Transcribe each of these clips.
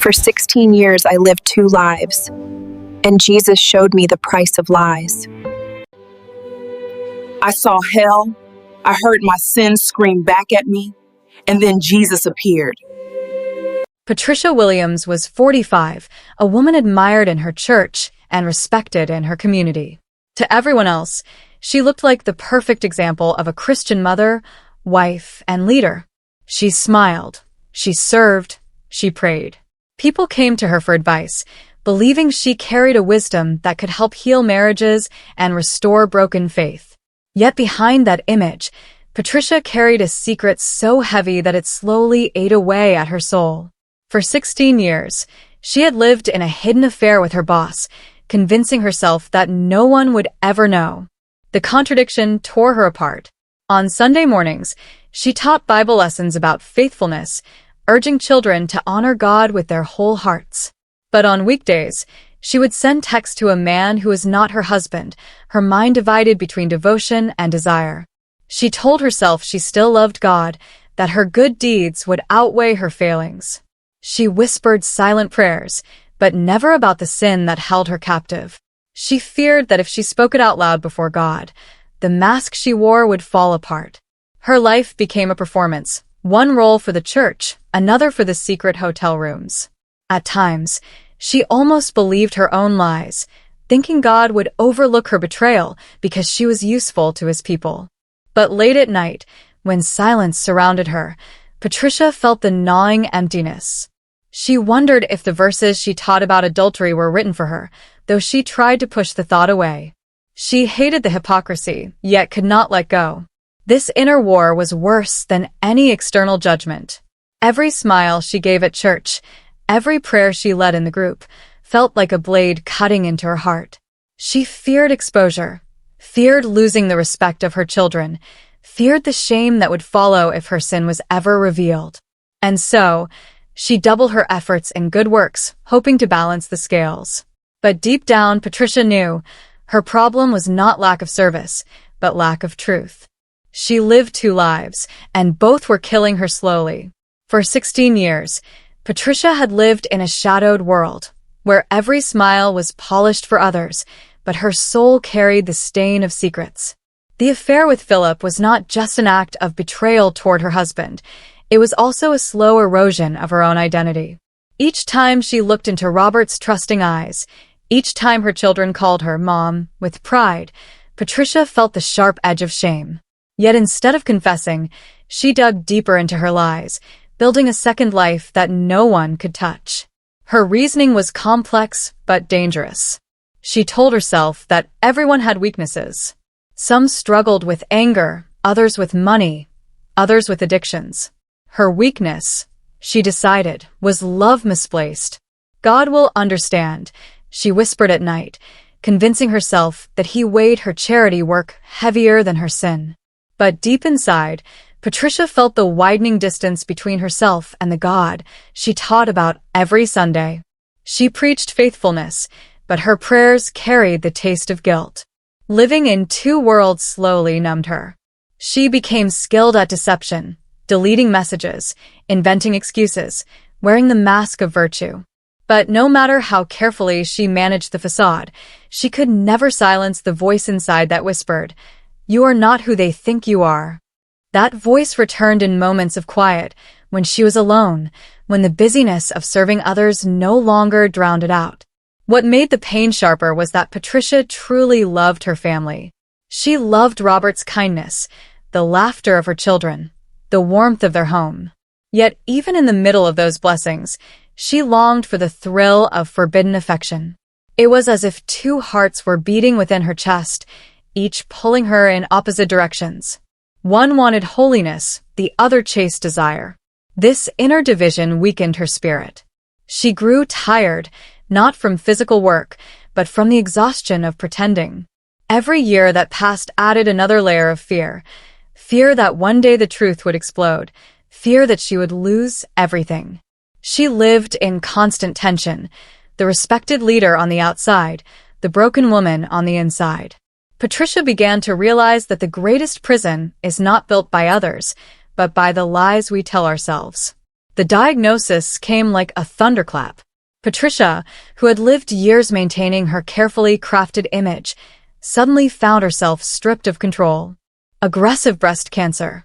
For 16 years, I lived two lives, and Jesus showed me the price of lies. I saw hell, I heard my sins scream back at me, and then Jesus appeared. Patricia Williams was 45, a woman admired in her church and respected in her community. To everyone else, she looked like the perfect example of a Christian mother, wife, and leader. She smiled, she served, she prayed. People came to her for advice, believing she carried a wisdom that could help heal marriages and restore broken faith. Yet behind that image, Patricia carried a secret so heavy that it slowly ate away at her soul. For 16 years, she had lived in a hidden affair with her boss, convincing herself that no one would ever know. The contradiction tore her apart. On Sunday mornings, she taught Bible lessons about faithfulness, urging children to honor God with their whole hearts. But on weekdays, she would send texts to a man who was not her husband, her mind divided between devotion and desire. She told herself she still loved God, that her good deeds would outweigh her failings. She whispered silent prayers, but never about the sin that held her captive. She feared that if she spoke it out loud before God, the mask she wore would fall apart. Her life became a performance, one role for the church, another for the secret hotel rooms. At times, she almost believed her own lies, thinking God would overlook her betrayal because she was useful to his people. But late at night, when silence surrounded her, Patricia felt the gnawing emptiness. She wondered if the verses she taught about adultery were written for her, though she tried to push the thought away. She hated the hypocrisy, yet could not let go. This inner war was worse than any external judgment. Every smile she gave at church, every prayer she led in the group, felt like a blade cutting into her heart. She feared exposure, feared losing the respect of her children, feared the shame that would follow if her sin was ever revealed. And so, she doubled her efforts in good works, hoping to balance the scales. But deep down, Patricia knew her problem was not lack of service, but lack of truth. She lived two lives, and both were killing her slowly. For 16 years, Patricia had lived in a shadowed world, where every smile was polished for others, but her soul carried the stain of secrets. The affair with Philip was not just an act of betrayal toward her husband, it was also a slow erosion of her own identity. Each time she looked into Robert's trusting eyes, each time her children called her Mom with pride, Patricia felt the sharp edge of shame. Yet instead of confessing, she dug deeper into her lies, building a second life that no one could touch. Her reasoning was complex but dangerous. She told herself that everyone had weaknesses. Some struggled with anger, others with money, others with addictions. Her weakness, she decided, was love misplaced. God will understand, she whispered at night, convincing herself that he weighed her charity work heavier than her sin. But deep inside, Patricia felt the widening distance between herself and the God she taught about every Sunday. She preached faithfulness, but her prayers carried the taste of guilt. Living in two worlds slowly numbed her. She became skilled at deception, deleting messages, inventing excuses, wearing the mask of virtue. But no matter how carefully she managed the facade, she could never silence the voice inside that whispered, "You are not who they think you are." That voice returned in moments of quiet, when she was alone, when the busyness of serving others no longer drowned it out. What made the pain sharper was that Patricia truly loved her family. She loved Robert's kindness, the laughter of her children, the warmth of their home. Yet even in the middle of those blessings, she longed for the thrill of forbidden affection. It was as if two hearts were beating within her chest, each pulling her in opposite directions. One wanted holiness, the other chased desire. This inner division weakened her spirit. She grew tired, not from physical work, but from the exhaustion of pretending. Every year that passed added another layer of fear. Fear that one day the truth would explode. Fear that she would lose everything. She lived in constant tension, the respected leader on the outside, the broken woman on the inside. Patricia began to realize that the greatest prison is not built by others, but by the lies we tell ourselves. The diagnosis came like a thunderclap. Patricia, who had lived years maintaining her carefully crafted image, suddenly found herself stripped of control. Aggressive breast cancer.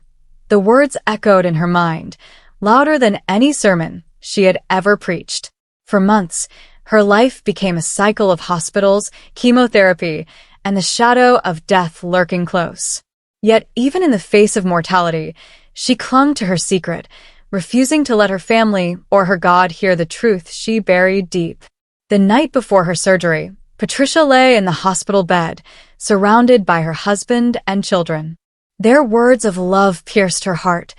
The words echoed in her mind, louder than any sermon she had ever preached. For months, her life became a cycle of hospitals, chemotherapy, and the shadow of death lurking close. Yet, even in the face of mortality, she clung to her secret, refusing to let her family or her God hear the truth she buried deep. The night before her surgery, Patricia lay in the hospital bed, surrounded by her husband and children. Their words of love pierced her heart,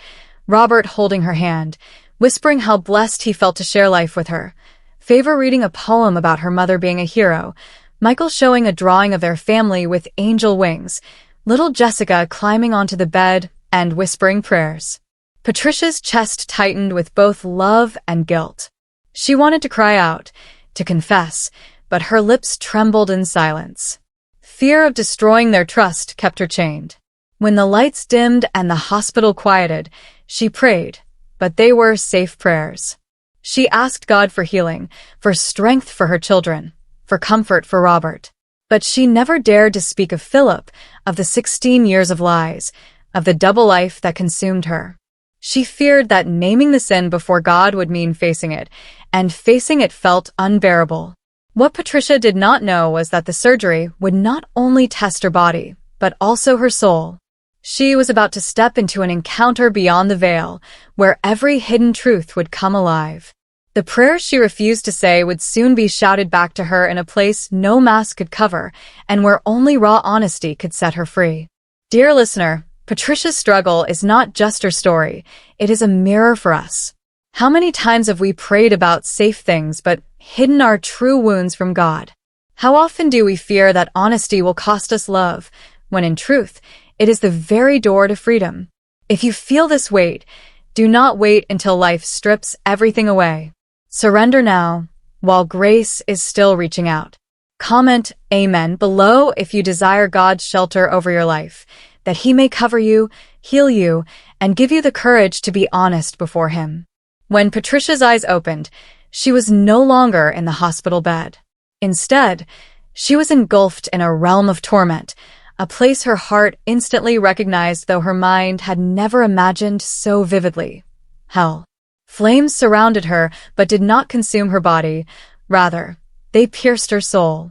Robert holding her hand, whispering how blessed he felt to share life with her, Favor reading a poem about her mother being a hero, Michael showing a drawing of their family with angel wings, little Jessica climbing onto the bed and whispering prayers. Patricia's chest tightened with both love and guilt. She wanted to cry out, to confess, but her lips trembled in silence. Fear of destroying their trust kept her chained. When the lights dimmed and the hospital quieted, she prayed, but they were safe prayers. She asked God for healing, for strength for her children, for comfort for Robert. But she never dared to speak of Philip, of the 16 years of lies, of the double life that consumed her. She feared that naming the sin before God would mean facing it, and facing it felt unbearable. What Patricia did not know was that the surgery would not only test her body, but also her soul. She was about to step into an encounter beyond the veil, where every hidden truth would come alive. The prayers she refused to say would soon be shouted back to her in a place no mask could cover, and where only raw honesty could set her free. Dear listener, Patricia's struggle is not just her story, it is a mirror for us. How many times have we prayed about safe things but hidden our true wounds from God? How often do we fear that honesty will cost us love, when in truth, it is the very door to freedom? If you feel this weight, do not wait until life strips everything away. Surrender now, while grace is still reaching out. Comment Amen below if you desire God's shelter over your life, that He may cover you, heal you, and give you the courage to be honest before Him. When Patricia's eyes opened, she was no longer in the hospital bed. Instead, she was engulfed in a realm of torment, a place her heart instantly recognized though her mind had never imagined so vividly. Hell. Flames surrounded her but did not consume her body. Rather, they pierced her soul.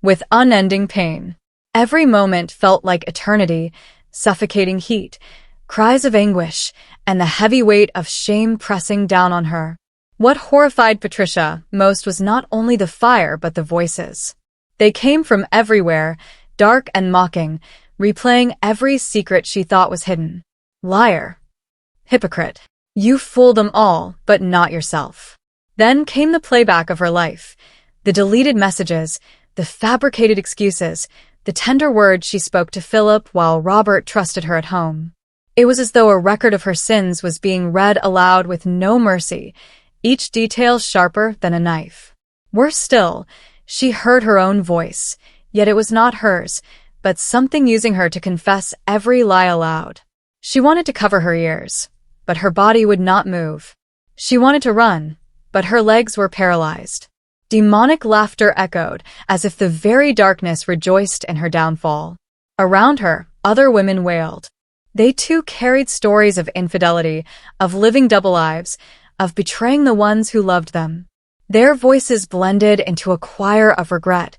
With unending pain. Every moment felt like eternity, suffocating heat, cries of anguish, and the heavy weight of shame pressing down on her. What horrified Patricia most was not only the fire but the voices. They came from everywhere, dark and mocking, replaying every secret she thought was hidden. Liar. Hypocrite. You fool them all, but not yourself. Then came the playback of her life. The deleted messages, the fabricated excuses, the tender words she spoke to Philip while Robert trusted her at home. It was as though a record of her sins was being read aloud with no mercy, each detail sharper than a knife. Worse still, she heard her own voice, yet it was not hers, but something using her to confess every lie aloud. She wanted to cover her ears, but her body would not move. She wanted to run, but her legs were paralyzed. Demonic laughter echoed, as if the very darkness rejoiced in her downfall. Around her, other women wailed. They too carried stories of infidelity, of living double lives, of betraying the ones who loved them. Their voices blended into a choir of regret,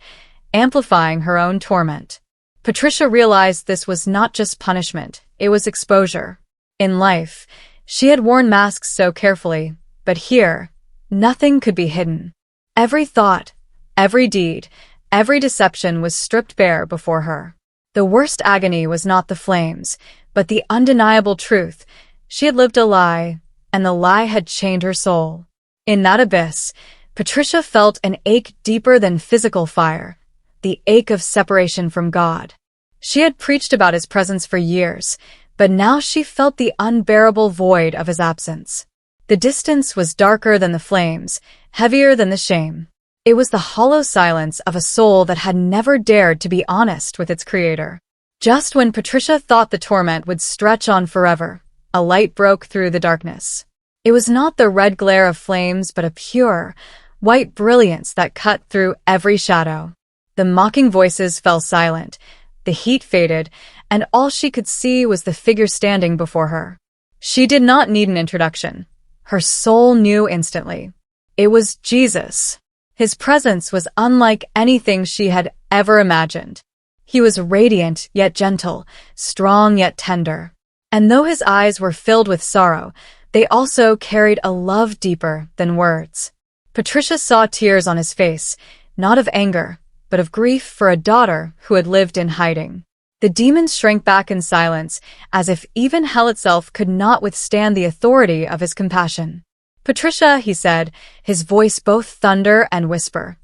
amplifying her own torment. Patricia realized this was not just punishment, it was exposure. In life, she had worn masks so carefully, but here, nothing could be hidden. Every thought, every deed, every deception was stripped bare before her. The worst agony was not the flames, but the undeniable truth. She had lived a lie, and the lie had chained her soul. In that abyss, Patricia felt an ache deeper than physical fire, the ache of separation from God. She had preached about His presence for years, but now she felt the unbearable void of His absence. The distance was darker than the flames, heavier than the shame. It was the hollow silence of a soul that had never dared to be honest with its Creator. Just when Patricia thought the torment would stretch on forever, a light broke through the darkness. It was not the red glare of flames, but a pure, white brilliance that cut through every shadow. The mocking voices fell silent, the heat faded, and all she could see was the figure standing before her. She did not need an introduction. Her soul knew instantly. It was Jesus. His presence was unlike anything she had ever imagined. He was radiant yet gentle, strong yet tender. And though his eyes were filled with sorrow, they also carried a love deeper than words. Patricia saw tears on his face, not of anger, but of grief for a daughter who had lived in hiding. The demons shrank back in silence, as if even hell itself could not withstand the authority of his compassion. "Patricia," he said, his voice both thunder and whisper,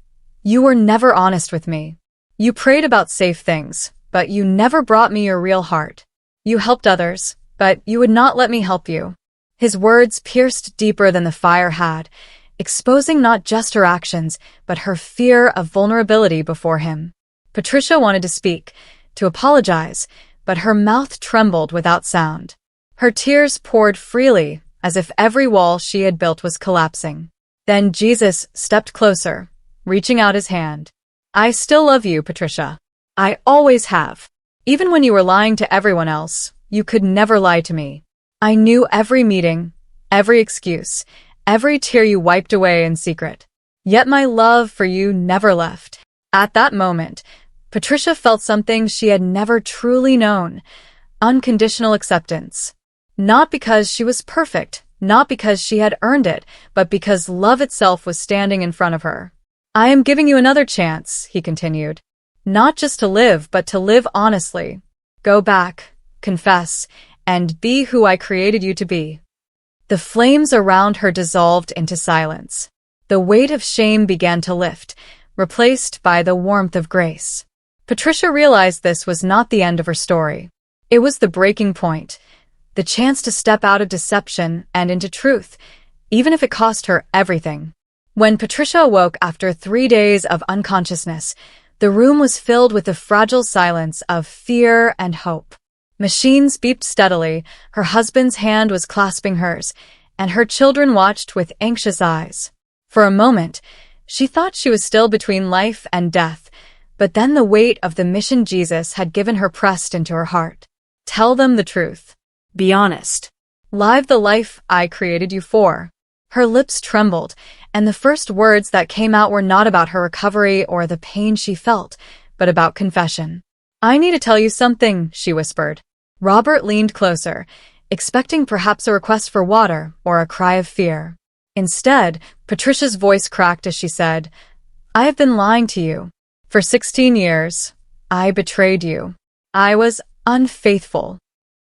"you were never honest with me. You prayed about safe things, but you never brought me your real heart. You helped others, but you would not let me help you." His words pierced deeper than the fire had, exposing not just her actions, but her fear of vulnerability before him. Patricia wanted to speak, to apologize, but her mouth trembled without sound. Her tears poured freely, as if every wall she had built was collapsing. Then Jesus stepped closer, reaching out his hand. "I still love you, Patricia. I always have. Even when you were lying to everyone else, you could never lie to me. I knew every meeting, every excuse, every tear you wiped away in secret. Yet my love for you never left." At that moment, Patricia felt something she had never truly known: unconditional acceptance. Not because she was perfect, not because she had earned it, but because love itself was standing in front of her. "I am giving you another chance," he continued. "Not just to live, but to live honestly. Go back, confess, and be who I created you to be." The flames around her dissolved into silence. The weight of shame began to lift, replaced by the warmth of grace. Patricia realized this was not the end of her story. It was the breaking point, the chance to step out of deception and into truth, even if it cost her everything. When Patricia awoke after 3 days of unconsciousness, the room was filled with the fragile silence of fear and hope. Machines beeped steadily, her husband's hand was clasping hers, and her children watched with anxious eyes. For a moment, she thought she was still between life and death, but then the weight of the mission Jesus had given her pressed into her heart. "Tell them the truth. Be honest. Live the life I created you for." Her lips trembled, and the first words that came out were not about her recovery or the pain she felt, but about confession. "I need to tell you something," she whispered. Robert leaned closer, expecting perhaps a request for water or a cry of fear. Instead, Patricia's voice cracked as she said, "I have been lying to you. For 16 years, I betrayed you. I was unfaithful."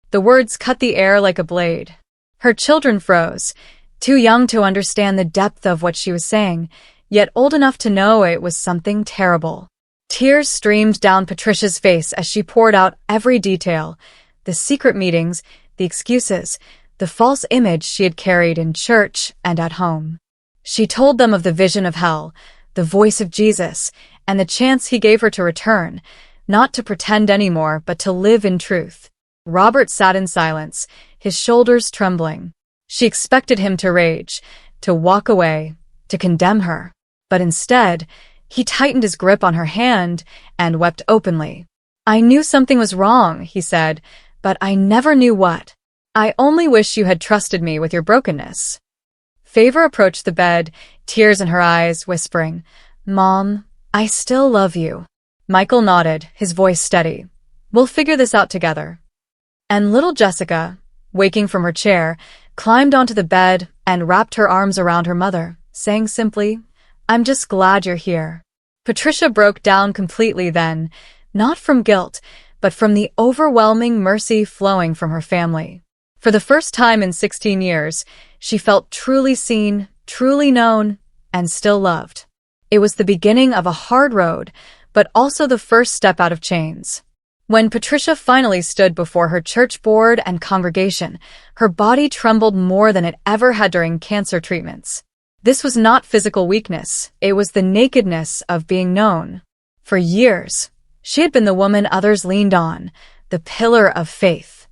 The words cut the air like a blade. Her children froze, too young to understand the depth of what she was saying, yet old enough to know it was something terrible. Tears streamed down Patricia's face as she poured out every detail: the secret meetings, the excuses, the false image she had carried in church and at home. She told them of the vision of hell, the voice of Jesus, and the chance he gave her to return, not to pretend anymore, but to live in truth. Robert sat in silence, his shoulders trembling. She expected him to rage, to walk away, to condemn her. But instead, he tightened his grip on her hand and wept openly. "I knew something was wrong," he said, "but I never knew what. I only wish you had trusted me with your brokenness." Favor approached the bed, tears in her eyes, whispering, "Mom, I still love you." Michael nodded, his voice steady. "We'll figure this out together." And little Jessica, waking from her chair, climbed onto the bed and wrapped her arms around her mother, saying simply, "I'm just glad you're here." Patricia broke down completely then, not from guilt, but from the overwhelming mercy flowing from her family. For the first time in 16 years, she felt truly seen, truly known, and still loved. It was the beginning of a hard road, but also the first step out of chains. When Patricia finally stood before her church board and congregation, her body trembled more than it ever had during cancer treatments. This was not physical weakness, it was the nakedness of being known. For years, she had been the woman others leaned on, the pillar of faith.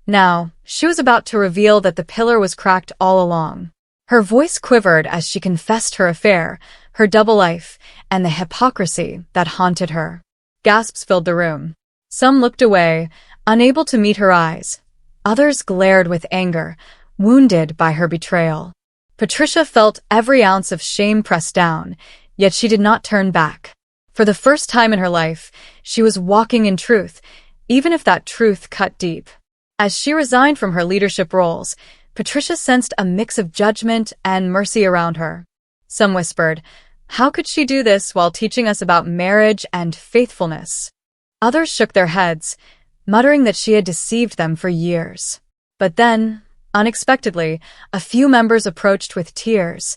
Now, she was about to reveal that the pillar was cracked all along. Her voice quivered as she confessed her affair, her double life, and the hypocrisy that haunted her. Gasps filled the room. Some looked away, unable to meet her eyes. Others glared with anger, wounded by her betrayal. Patricia felt every ounce of shame pressed down, yet she did not turn back. For the first time in her life, she was walking in truth, even if that truth cut deep. As she resigned from her leadership roles, Patricia sensed a mix of judgment and mercy around her. Some whispered, "How could she do this while teaching us about marriage and faithfulness?" Others shook their heads, muttering that she had deceived them for years. But then, unexpectedly, a few members approached with tears,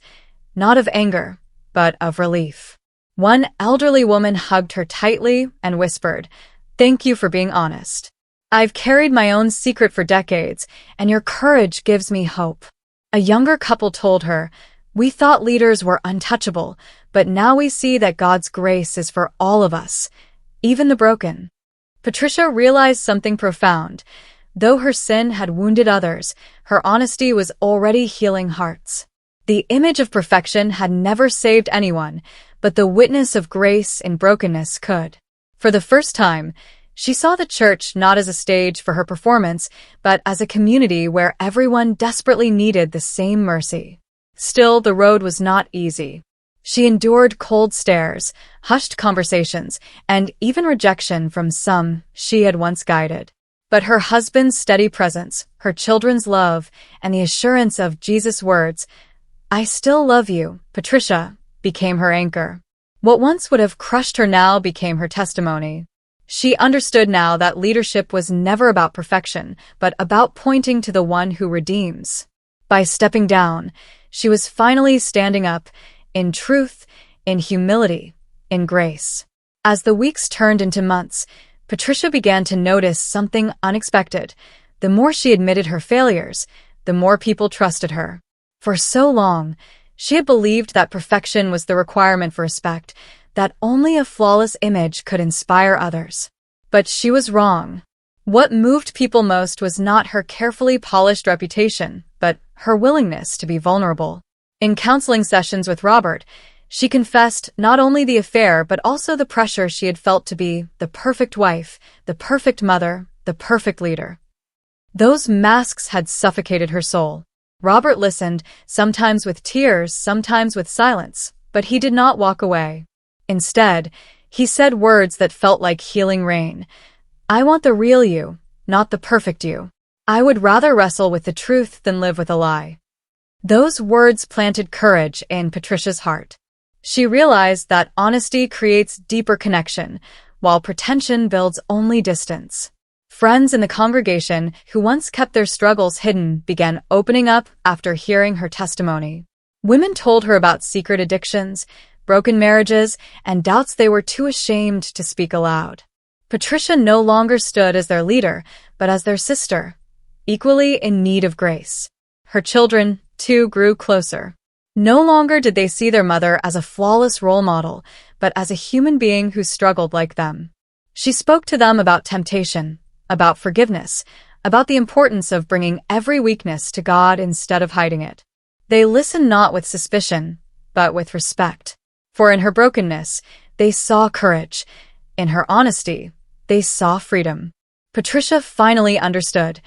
not of anger, but of relief. One elderly woman hugged her tightly and whispered, "Thank you for being honest. I've carried my own secret for decades, and your courage gives me hope." A younger couple told her, "We thought leaders were untouchable, but now we see that God's grace is for all of us, even the broken." Patricia realized something profound. Though her sin had wounded others, her honesty was already healing hearts. The image of perfection had never saved anyone, but the witness of grace in brokenness could. For the first time, she saw the church not as a stage for her performance, but as a community where everyone desperately needed the same mercy. Still, the road was not easy. She endured cold stares, hushed conversations, and even rejection from some she had once guided. But her husband's steady presence, her children's love, and the assurance of Jesus' words, "I still love you, Patricia," became her anchor. What once would have crushed her now became her testimony. She understood now that leadership was never about perfection, but about pointing to the one who redeems. By stepping down, she was finally standing up, in truth, in humility, in grace. As the weeks turned into months, Patricia began to notice something unexpected. The more she admitted her failures, the more people trusted her. For so long, she had believed that perfection was the requirement for respect, that only a flawless image could inspire others. But she was wrong. What moved people most was not her carefully polished reputation, but her willingness to be vulnerable. In counseling sessions with Robert, she confessed not only the affair but also the pressure she had felt to be the perfect wife, the perfect mother, the perfect leader. Those masks had suffocated her soul. Robert listened, sometimes with tears, sometimes with silence, but he did not walk away. Instead, he said words that felt like healing rain. "I want the real you, not the perfect you. I would rather wrestle with the truth than live with a lie." Those words planted courage in Patricia's heart. She realized that honesty creates deeper connection, while pretension builds only distance. Friends in the congregation who once kept their struggles hidden began opening up after hearing her testimony. Women told her about secret addictions, broken marriages, and doubts they were too ashamed to speak aloud. Patricia no longer stood as their leader, but as their sister, equally in need of grace. Her children, too, grew closer. No longer did they see their mother as a flawless role model, but as a human being who struggled like them. She spoke to them about temptation, about forgiveness, about the importance of bringing every weakness to God instead of hiding it. They listened not with suspicion, but with respect. For in her brokenness, they saw courage. In her honesty, they saw freedom. Patricia finally understood.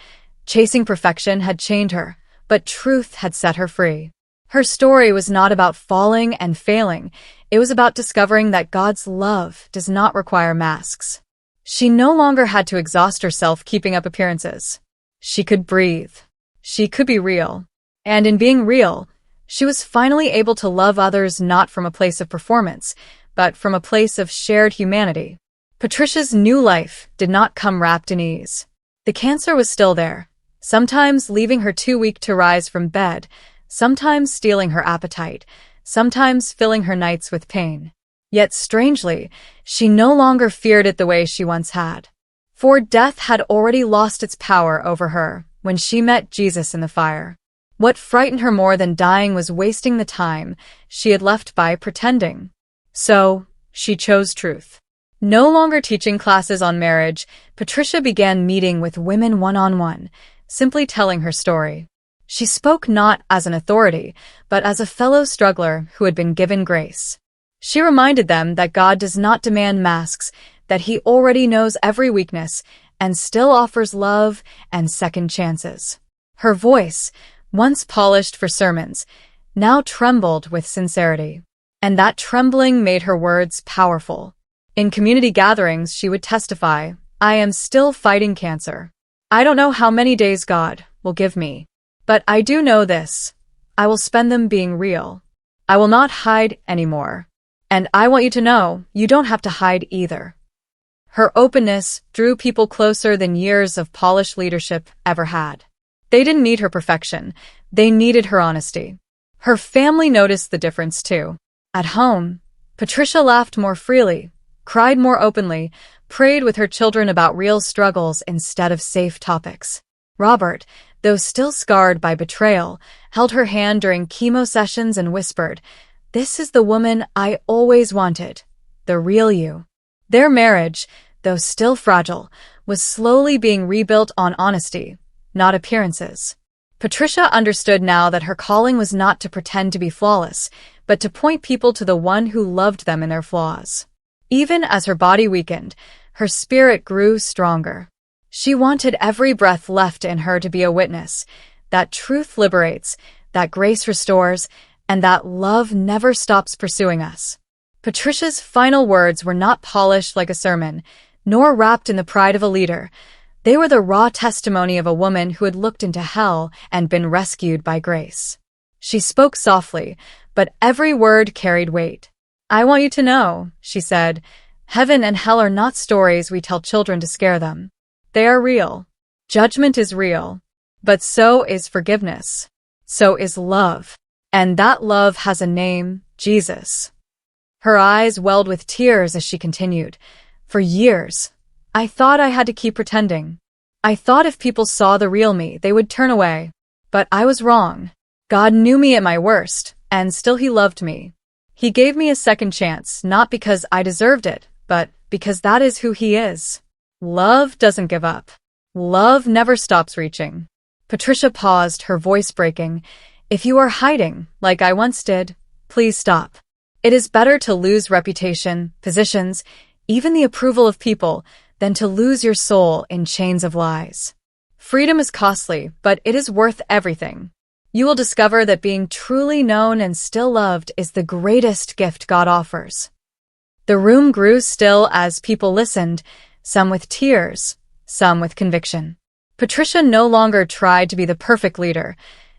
Chasing perfection had chained her, but truth had set her free. Her story was not about falling and failing. It was about discovering that God's love does not require masks. She no longer had to exhaust herself keeping up appearances. She could breathe. She could be real. And in being real, she was finally able to love others not from a place of performance, but from a place of shared humanity. Patricia's new life did not come wrapped in ease. The cancer was still there, sometimes leaving her too weak to rise from bed, sometimes stealing her appetite, sometimes filling her nights with pain. Yet strangely, she no longer feared it the way she once had. For death had already lost its power over her when she met Jesus in the fire. What frightened her more than dying was wasting the time she had left by pretending. So, she chose truth. No longer teaching classes on marriage, Patricia began meeting with women one-on-one, simply telling her story. She spoke not as an authority, but as a fellow struggler who had been given grace. She reminded them that God does not demand masks, that He already knows every weakness and still offers love and second chances. Her voice, once polished for sermons, now trembled with sincerity. And that trembling made her words powerful. In community gatherings, she would testify, "I am still fighting cancer. I don't know how many days God will give me. But I do know this. I will spend them being real. I will not hide anymore. And I want you to know, you don't have to hide either." Her openness drew people closer than years of polished leadership ever had. They didn't need her perfection. They needed her honesty. Her family noticed the difference too. At home, Patricia laughed more freely, cried more openly, prayed with her children about real struggles instead of safe topics. Robert, though still scarred by betrayal, held her hand during chemo sessions and whispered, "This is the woman I always wanted, the real you." Their marriage, though still fragile, was slowly being rebuilt on honesty, not appearances. Patricia understood now that her calling was not to pretend to be flawless, but to point people to the one who loved them in their flaws. Even as her body weakened, her spirit grew stronger. She wanted every breath left in her to be a witness, that truth liberates, that grace restores, and that love never stops pursuing us. Patricia's final words were not polished like a sermon, nor wrapped in the pride of a leader. They were the raw testimony of a woman who had looked into hell and been rescued by grace. She spoke softly, but every word carried weight. "I want you to know," she said, "heaven and hell are not stories we tell children to scare them. They are real. Judgment is real. But so is forgiveness. So is love. And that love has a name, Jesus." Her eyes welled with tears as she continued. "For years, I thought I had to keep pretending. I thought if people saw the real me, they would turn away. But I was wrong. God knew me at my worst, and still He loved me. He gave me a second chance, not because I deserved it, but because that is who He is. Love doesn't give up. Love never stops reaching." Patricia paused, her voice breaking. "If you are hiding, like I once did, please stop. It is better to lose reputation, positions, even the approval of people, than to lose your soul in chains of lies. Freedom is costly, but it is worth everything. You will discover that being truly known and still loved is the greatest gift God offers." The room grew still as people listened, some with tears, some with conviction. Patricia no longer tried to be the perfect leader.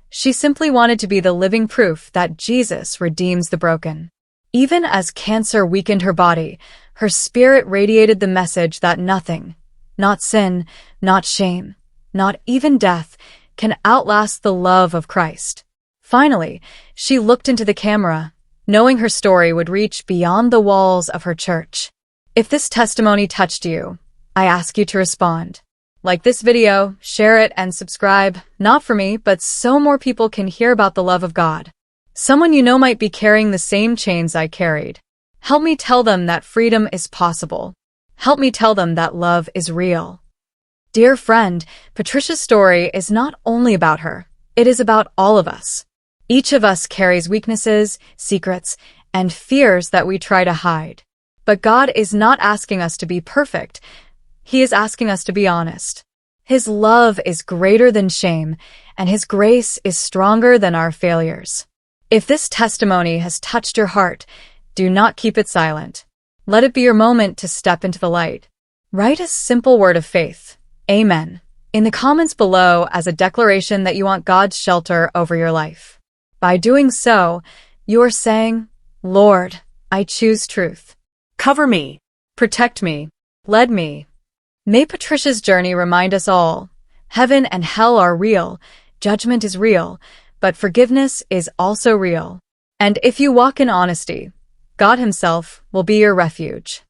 She simply wanted to be the living proof that Jesus redeems the broken. Even as cancer weakened her body, her spirit radiated the message that nothing, not sin, not shame, not even death, can outlast the love of Christ. Finally, she looked into the camera, knowing her story would reach beyond the walls of her church. If this testimony touched you, I ask you to respond. Like this video, share it, and subscribe, not for me, but so more people can hear about the love of God. Someone you know might be carrying the same chains I carried. Help me tell them that freedom is possible. Help me tell them that love is real. Dear friend, Patricia's story is not only about her, it is about all of us. Each of us carries weaknesses, secrets, and fears that we try to hide. But God is not asking us to be perfect. He is asking us to be honest. His love is greater than shame, and His grace is stronger than our failures. If this testimony has touched your heart, do not keep it silent. Let it be your moment to step into the light. Write a simple word of faith, Amen, in the comments below as a declaration that you want God's shelter over your life. By doing so, you are saying, Lord, I choose truth. Cover me. Protect me. Lead me. May Patricia's journey remind us all, heaven and hell are real, judgment is real, but forgiveness is also real. And if you walk in honesty, God Himself will be your refuge.